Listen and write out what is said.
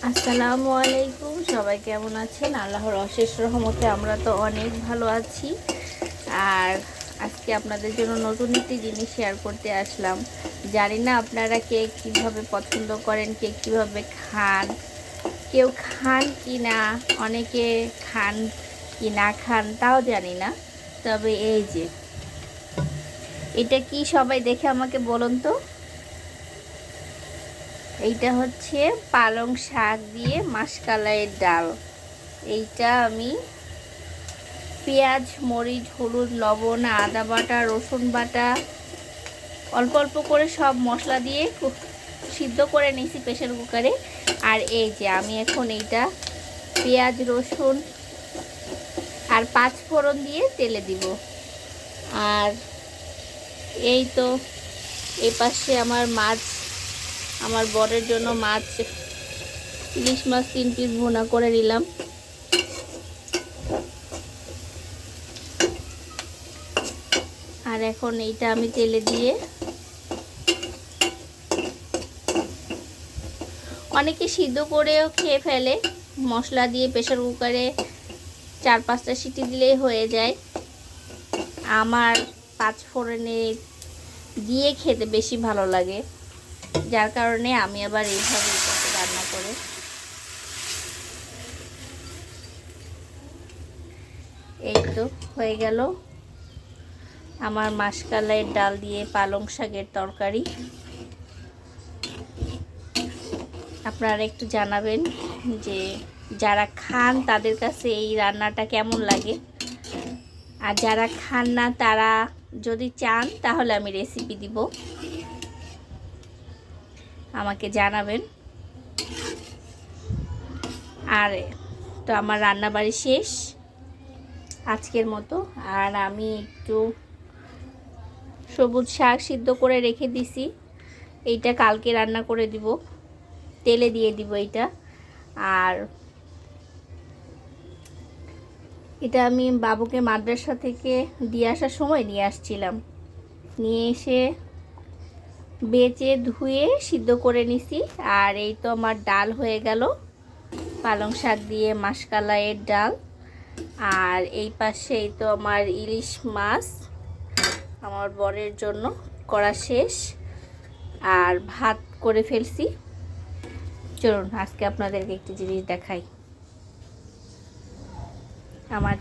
আসসালামু আলাইকুম, সবাই কেমন আছেন? আল্লাহর অশেষ রহমতে আমরা তো অনেক ভালো আছি। আর আজকে আপনাদের জন্য নতুন একটি জিনিস শেয়ার করতে আসলাম। জানি না আপনারা কেক কীভাবে পছন্দ করেন, কেক কীভাবে খান, কেউ খান কি না, অনেকে খান কি না খান তাও জানি না। তবে এই যে এটা কি সবাই দেখে আমাকে বলুন তো। এইটা হচ্ছে পালং শাক দিয়ে মাসকলাইয়ের ডাল। এইটা আমি পেঁয়াজ, মরিচ, হলুদ, লবণ, আদা বাটা, রসুন বাটা অল্প অল্প করে সব মশলা দিয়ে সিদ্ধ করে নিয়েছি প্রেশার কুকারে। আর এই যে আমি এখন এইটা পেঁয়াজ, রসুন আর 5 ফোড়ন দিয়ে তেলে দিব। আর এই তো এই পাশে আমার মাছ, আমার বরের জন্য মাছ, ইলিশ মাছ 3 পিস ভুনা করে নিলাম। আর এখন এইটা আমি তেলে দিয়ে, অনেকে সিদ্ধ করেও খেয়ে ফেলে, মশলা দিয়ে প্রেশার কুকারে 4-5টা সিটি দিলেই হয়ে যায়। আমার 5 ফোড়নে দিয়ে খেতে বেশি ভালো লাগে, যার কারণে আমি আবার এইভাবে এটাকে রান্না করে। এই তো হয়ে গেল আমার মাসকলাইয়ের ডাল দিয়ে পালং শাকের তরকারি। আপনারা একটু জানাবেন যে যারা খান তাদের কাছে এই রান্নাটা কেমন লাগে, আর যারা খান না তারা যদি চান তাহলে আমি রেসিপি দিব, আমাকে জানাবেন। আর তো আমার রান্নাবাড়ি শেষ আজকের মতো। আর আমি একটু সবুজ শাক সিদ্ধ করে রেখে দিছি, এইটা কালকে রান্না করে দিব, তেলে দিয়ে দিব এইটা। আর এটা আমি বাবুকে মাদ্রাসা থেকে দিয়ে আসার সময় নিয়ে আসছিলাম, নিয়ে এসে বেচে ধুয়ে সিদ্ধ করে নিছি। আর এই তো আমার ডাল হয়ে গেল, পালং শাক দিয়ে মাসকলাইয়ের ডাল। আর এই পাশে এই তো আমার ইলিশ মাছ আমার বরের জন্য করা শেষ, আর ভাত করে ফেলছি। চলুন আজকে আপনাদেরকে একটি জিনিস দেখাই। আমার